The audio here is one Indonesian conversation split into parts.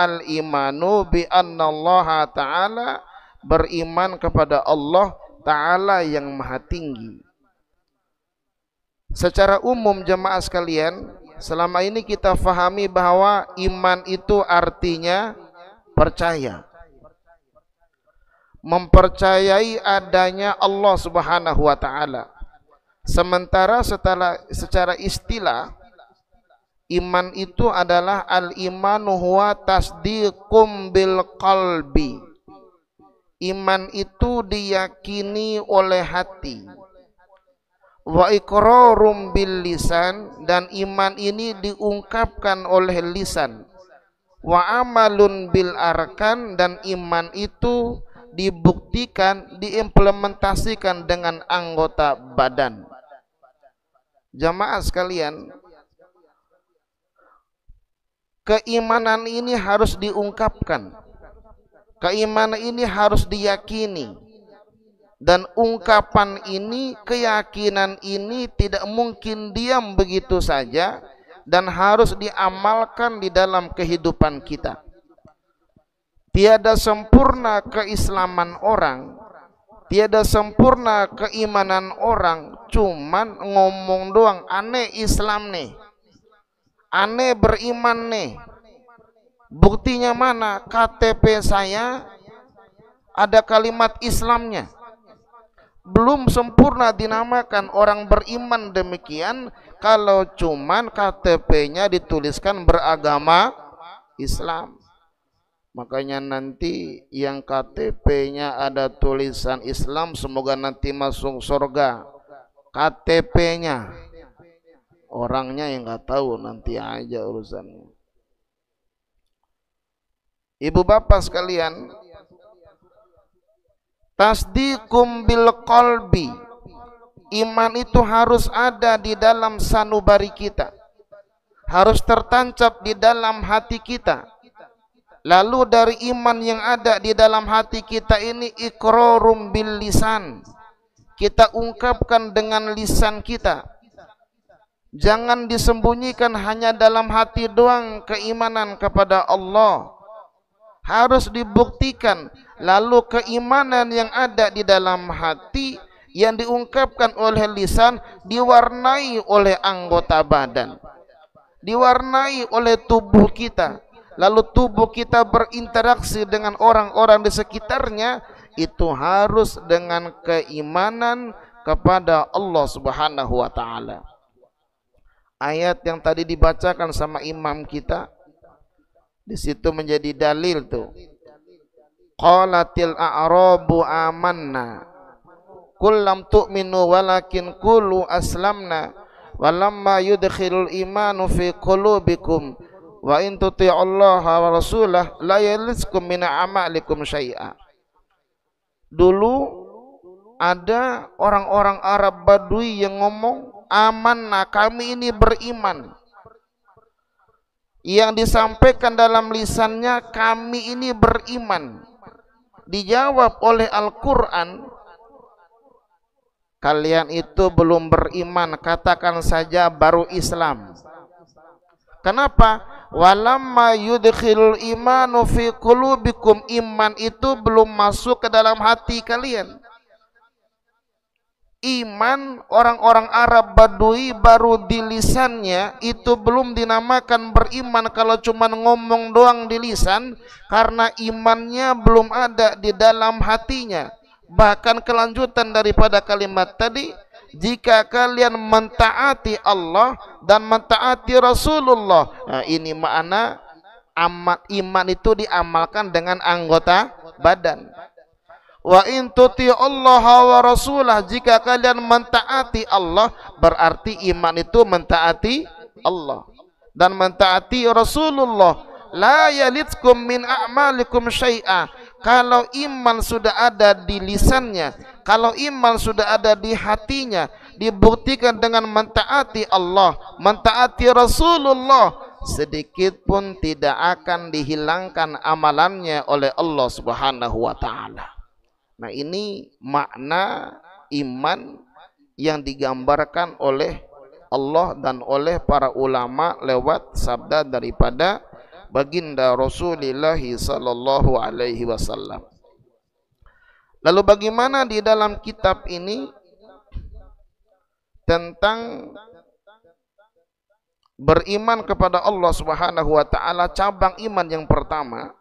al-imanu bi annallaha ta'ala, beriman kepada Allah Ta'ala yang maha tinggi. Secara umum jemaah sekalian, selama ini kita fahami bahwa iman itu artinya percaya, mempercayai adanya Allah Subhanahu wa Ta'ala. Sementara secara istilah, iman itu adalah al-imanu huwa tasdiqum bil qalbi. Iman itu diyakini oleh hati. Wa iqrarum bil lisan, dan iman ini diungkapkan oleh lisan. Wa amalun bil arkan, dan iman itu dibuktikan, diimplementasikan dengan anggota badan. Jamaah sekalian, keimanan ini harus diungkapkan. Keimanan ini harus diyakini. Dan ungkapan ini, keyakinan ini tidak mungkin diam begitu saja, dan harus diamalkan di dalam kehidupan kita. Tiada sempurna keislaman orang, tiada sempurna keimanan orang, cuman ngomong doang, aneh Islam nih, aneh beriman nih. Buktinya mana? KTP saya ada kalimat Islamnya. Belum sempurna dinamakan orang beriman demikian kalau cuman KTP-nya dituliskan beragama Islam. Makanya nanti yang KTP-nya ada tulisan Islam, semoga nanti masuk surga. KTP-nya, orangnya yang nggak tahu, nanti aja urusannya. Ibu bapak sekalian, tasdiqum bil qalbi, iman itu harus ada di dalam sanubari kita, harus tertancap di dalam hati kita. Lalu dari iman yang ada di dalam hati kita ini, iqrarum bil lisan, kita ungkapkan dengan lisan kita. Jangan disembunyikan hanya dalam hati doang keimanan kepada Allah, harus dibuktikan. Lalu keimanan yang ada di dalam hati yang diungkapkan oleh lisan diwarnai oleh anggota badan, diwarnai oleh tubuh kita. Lalu tubuh kita berinteraksi dengan orang-orang di sekitarnya, itu harus dengan keimanan kepada Allah Subhanahu wa Ta'ala. Ayat yang tadi dibacakan sama imam kita, di situ menjadi dalil tuh. Qalatil a'rabu amanna qul lam tu'minu walakin qulu aslamna walamma yudkhilul imanu fi qulubikum wa in tuti'ullaha wa rasulah la yaliskum min a'malikum syai'a. Dulu ada orang-orang Arab Badui yang ngomong, amanna, kami ini beriman. Yang disampaikan dalam lisannya, kami ini beriman. Dijawab oleh Al-Quran, kalian itu belum beriman, katakan saja baru Islam. Kenapa? Walamma yudkhilul imanu fi qulubikum, iman itu belum masuk ke dalam hati kalian. Iman orang-orang Arab Badui baru di lisannya, itu belum dinamakan beriman kalau cuma ngomong doang di lisan, karena imannya belum ada di dalam hatinya. Bahkan kelanjutan daripada kalimat tadi, jika kalian mentaati Allah dan mentaati Rasulullah. Nah, ini makna iman itu diamalkan dengan anggota badan. Wa in tuti'ullaha wa rasulah, jika kalian mentaati Allah, berarti iman itu mentaati Allah dan mentaati Rasulullah. La yalidkum min a'malikum syai'a. Kalau iman sudah ada di lisannya, kalau iman sudah ada di hatinya, dibuktikan dengan mentaati Allah, mentaati Rasulullah, sedikit pun tidak akan dihilangkan amalannya oleh Allah Subhanahu wa Ta'ala. Nah, ini makna iman yang digambarkan oleh Allah dan oleh para ulama lewat sabda daripada baginda Rasulullah sallallahu alaihi wasallam. Lalu bagaimana di dalam kitab ini tentang beriman kepada Allah Subhanahu wa taala? Cabang iman yang pertama,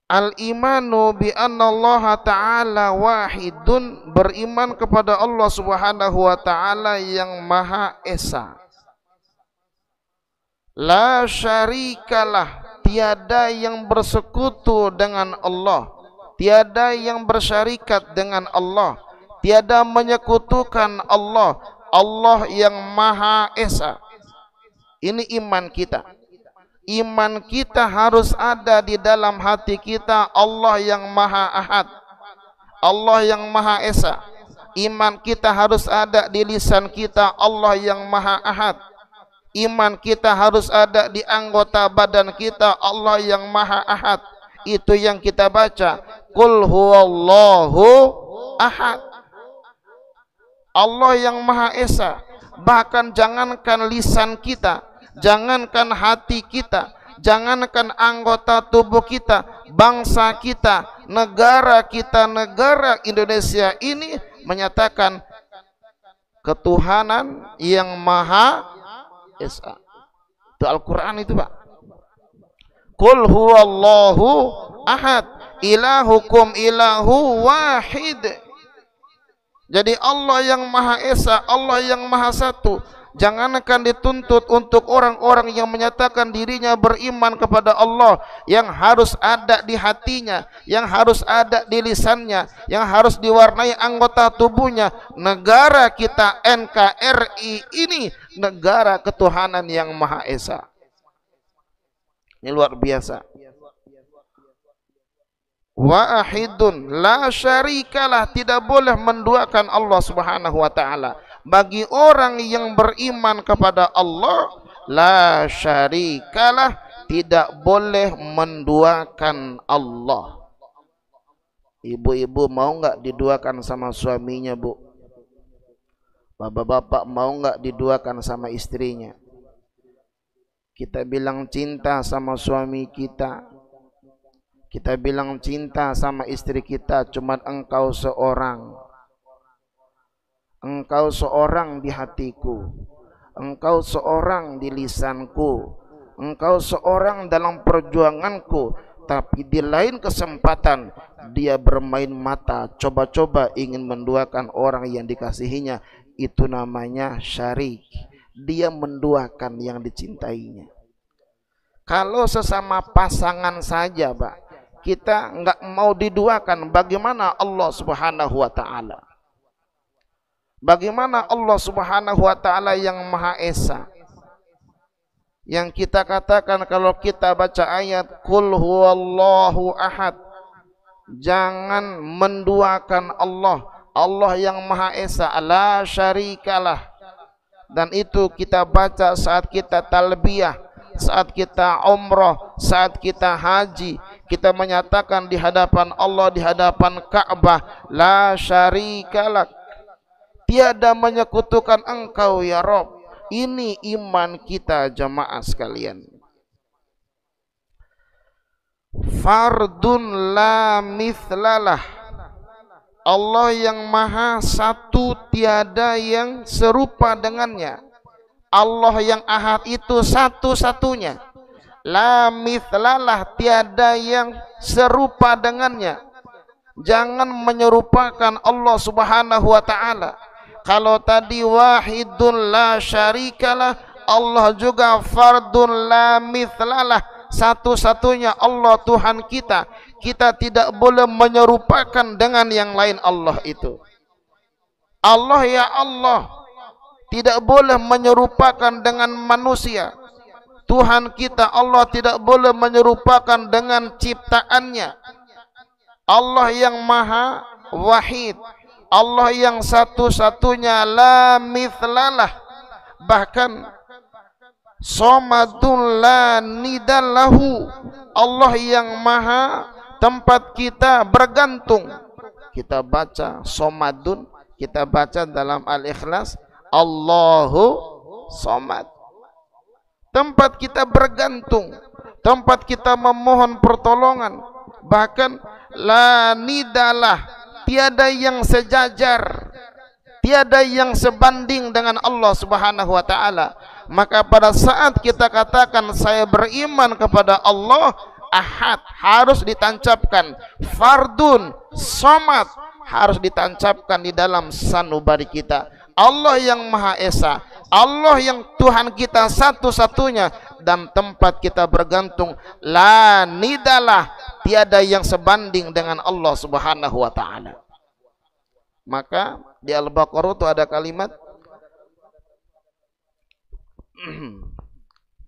al-imanu bi anna Allah ta'ala wahidun, beriman kepada Allah Subhanahu wa taala yang Maha Esa. La syarikalah, tiada yang bersekutu dengan Allah, tiada yang bersyarikat dengan Allah, tiada menyekutukan Allah. Allah yang Maha Esa. Ini iman kita. Iman kita harus ada di dalam hati kita, Allah yang Maha Ahad, Allah yang Maha Esa. Iman kita harus ada di lisan kita, Allah yang Maha Ahad. Iman kita harus ada di anggota badan kita, Allah yang Maha Ahad. Itu yang kita baca, Qul huwallahu ahad, Allah yang Maha Esa. Bahkan jangankan lisan kita, jangankan hati kita, jangankan anggota tubuh kita, bangsa kita, negara Indonesia ini menyatakan ketuhanan yang Maha Esa. Itu Al-Quran itu, Pak. Qul huwallahu ahad, ilahukum ilahu wahid. Jadi Allah yang Maha Esa, Allah yang Maha Satu. Jangankan dituntut untuk orang-orang yang menyatakan dirinya beriman kepada Allah, yang harus ada di hatinya, yang harus ada di lisannya, yang harus diwarnai anggota tubuhnya. Negara kita NKRI ini negara ketuhanan yang Maha Esa. Ini luar biasa. Wahidun la syarikalah, tidak boleh menduakan Allah Subhanahu wa taala. Bagi orang yang beriman kepada Allah, la syarikalah, tidak boleh menduakan Allah. Ibu-ibu mau nggak diduakan sama suaminya, Bu? Bapak-bapak mau nggak diduakan sama istrinya? Kita bilang cinta sama suami kita, kita bilang cinta sama istri kita, cuma engkau seorang. Engkau seorang di hatiku, engkau seorang di lisanku, engkau seorang dalam perjuanganku. Tapi di lain kesempatan dia bermain mata, coba-coba ingin menduakan orang yang dikasihinya. Itu namanya syarik. Dia menduakan yang dicintainya. Kalau sesama pasangan saja, Pak, kita enggak mau diduakan, bagaimana Allah Subhanahu wa taala? Bagaimana Allah Subhanahu wa taala yang Maha Esa? Yang kita katakan kalau kita baca ayat Qul huwallahu ahad, jangan menduakan Allah, Allah yang Maha Esa, la syarikalah. Dan itu kita baca saat kita talbiyah, saat kita umrah, saat kita haji, kita menyatakan di hadapan Allah, di hadapan Ka'bah, la syarikalah, tiada menyekutukan engkau ya Rabb. Ini iman kita jamaah sekalian. Fardun la mithlalah, Allah yang Maha Satu, tiada yang serupa dengannya. Allah yang Ahad itu satu-satunya. La mithlalah, tiada yang serupa dengannya. Jangan menyerupakan Allah Subhanahu wa taala. Kalau tadi wahidun la syarikalah, Allah juga fardun la mithlalah, satu-satunya Allah Tuhan kita. Kita tidak boleh menyerupakan dengan yang lain Allah itu. Allah ya Allah, tidak boleh menyerupakan dengan manusia. Tuhan kita Allah tidak boleh menyerupakan dengan ciptaannya. Allah yang Maha Wahid, Allah yang satu-satunya, la mithlalah. Bahkan Somadun la nidallahu, Allah yang Maha tempat kita bergantung. Kita baca Somadun, kita baca dalam Al-Ikhlas Allahu Somad. tempat kita bergantung, tempat kita memohon pertolongan. Bahkan la nidalah, tiada yang sejajar, tiada yang sebanding dengan Allah Subhanahu wa taala. Maka pada saat kita katakan saya beriman kepada Allah Ahad, harus ditancapkan, fardun somad harus ditancapkan di dalam sanubari kita. Allah yang Maha Esa, Allah yang Tuhan kita satu-satunya, dan tempat kita bergantung, la nidalah, tiada yang sebanding dengan Allah Subhanahu wa taala. Maka di Al-Baqarah itu ada kalimat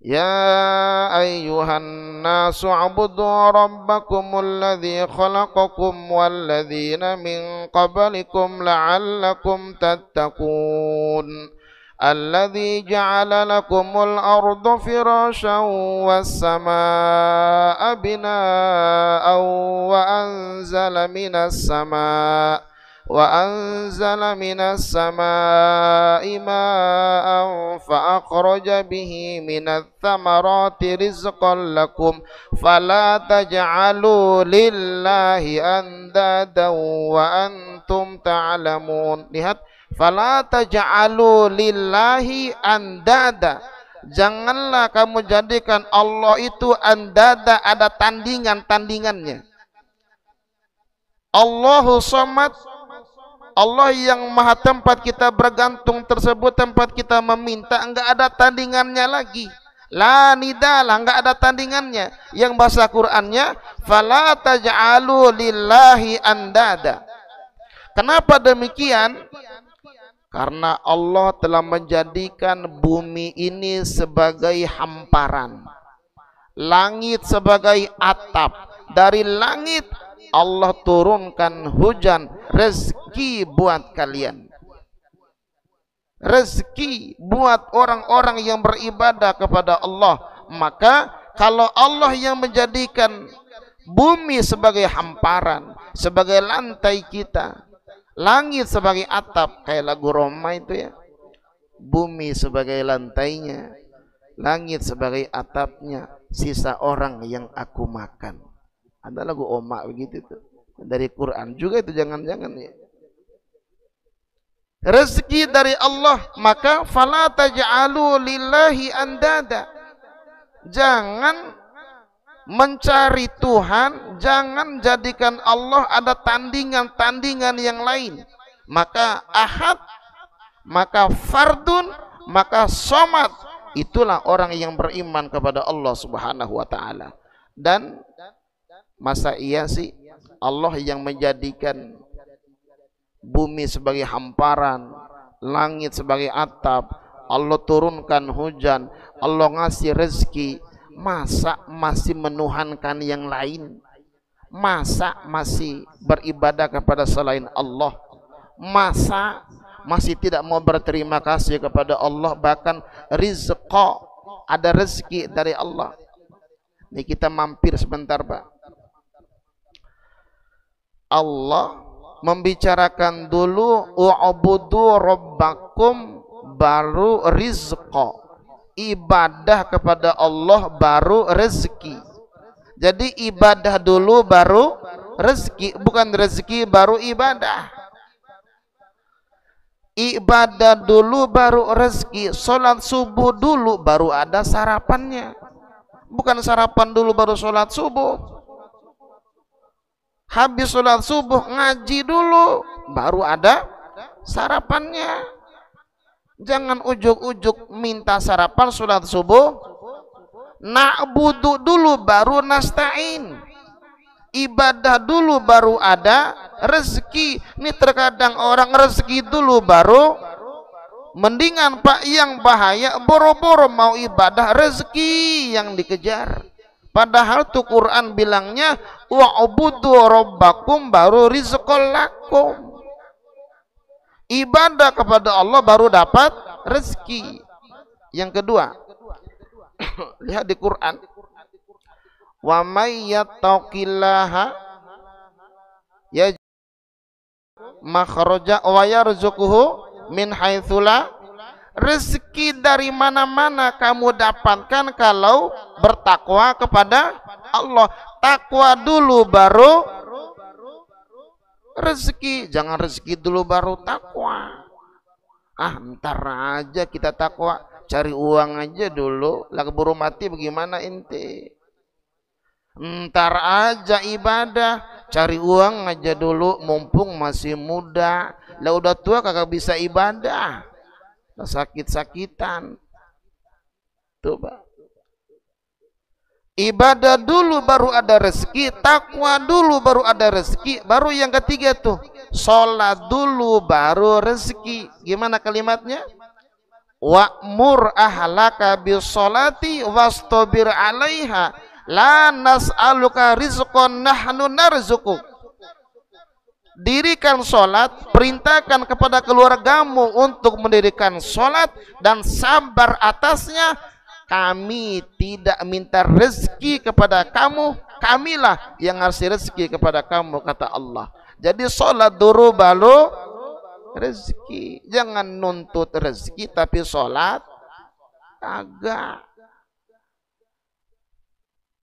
Ya ayyuhan nasu ubudu rabbakumul ladzi khalaqakum walladzina min qablikum la'allakum tattaqun alladzi ja'ala lakumul arda firasyan was samaa'a binaa'an wa anzala minas samaa'i maa'an fa akhraja bihi minats thamarati rizqan lakum fala taj'alu lillahi andadan wa antum ta'lamun. Lihat, fala taj'alu lillahi andada, janganlah kamu jadikan Allah itu andada, ada tandingan-tandingannya. Allahu Samad, Allah yang maha tempat kita bergantung tersebut, tempat kita meminta, enggak ada tandingannya lagi. La nidalah, enggak ada tandingannya. Yang bahasa Qur'annya fala taj'alu lillahi andada. Kenapa demikian? Karena Allah telah menjadikan bumi ini sebagai hamparan, langit sebagai atap. Dari langit Allah turunkan hujan, rezeki buat kalian, rezeki buat orang-orang yang beribadah kepada Allah. Maka kalau Allah yang menjadikan bumi sebagai hamparan, sebagai lantai kita, langit sebagai atap, kayak lagu Roma itu ya, bumi sebagai lantainya, langit sebagai atapnya, sisa orang yang aku makan. Ada lagu Oma begitu tuh, dari Quran juga itu, jangan-jangan ya. Rezeki dari Allah, maka fala taj'alu lillahi andada. Jangan mencari Tuhan, jangan jadikan Allah ada tandingan-tandingan yang lain. Maka ahad, maka fardun, maka somad, itulah orang yang beriman kepada Allah Subhanahu wa taala. Dan masa iya sih Allah yang menjadikan bumi sebagai hamparan, langit sebagai atap, Allah turunkan hujan, Allah ngasih rezeki, masa masih menuhankan yang lain? Masa masih beribadah kepada selain Allah? Masa masih tidak mau berterima kasih kepada Allah? Bahkan rizqa, ada rezeki dari Allah. Ini kita mampir sebentar Pak. Allah membicarakan dulu u'budu rabbakum, baru rizqa, ibadah kepada Allah baru rezeki. Jadi ibadah dulu baru rezeki, bukan rezeki baru ibadah. Ibadah dulu baru rezeki, sholat subuh dulu baru ada sarapannya, bukan sarapan dulu baru sholat subuh. Habis sholat subuh ngaji dulu baru ada sarapannya. Jangan ujuk-ujuk minta sarapan sholat subuh. Na'budu dulu baru nasta'in, ibadah dulu baru ada rezeki. Ini terkadang orang rezeki dulu baru, mendingan Pak yang bahaya boro-boro mau ibadah, rezeki yang dikejar. Padahal tuh Quran bilangnya wa'budu rabbakum baru rizqul lakum. Ibadah kepada Allah baru dapat rezeki. Yang kedua, lihat di Quran, wa may yattaqillaha yaj'al makhraja wa yarzuquhu min haitsu la Rezeki dari mana-mana kamu dapatkan kalau bertakwa kepada Allah. Takwa dulu baru rezeki. Jangan rezeki dulu baru takwa. Ntar aja kita takwa, cari uang aja dulu. Lah keburu mati bagaimana ente? Ntar aja ibadah, cari uang aja dulu mumpung masih muda. Lah udah tua kagak bisa ibadah, sakit-sakitan. Coba ibadah dulu baru ada rezeki, takwa dulu baru ada rezeki, baru yang ketiga tuh sholat dulu baru rezeki. Gimana kalimatnya? Wa'mur ahlaka bis-sholati wastabir 'alaiha la nas'aluka rizqan nahnu narzuquk. Dirikan sholat, perintahkan kepada keluargamu untuk mendirikan sholat dan sabar atasnya. Kami tidak minta rezeki kepada kamu, kamilah yang ngasih rezeki kepada kamu, kata Allah. Jadi sholat dulu baru rezeki. Jangan nuntut rezeki tapi sholat kagak.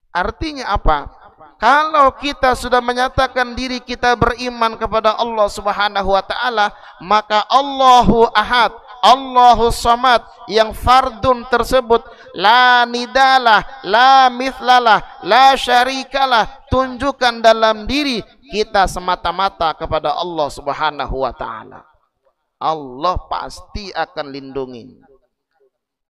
Artinya apa? Kalau kita sudah menyatakan diri kita beriman kepada Allah Subhanahu wa taala, maka Allahu Ahad, Allahu Samad yang fardun tersebut la nidalah, la mithlalah, la syarikalah, tunjukkan dalam diri kita semata-mata kepada Allah Subhanahu wa taala. Allah pasti akan lindungin.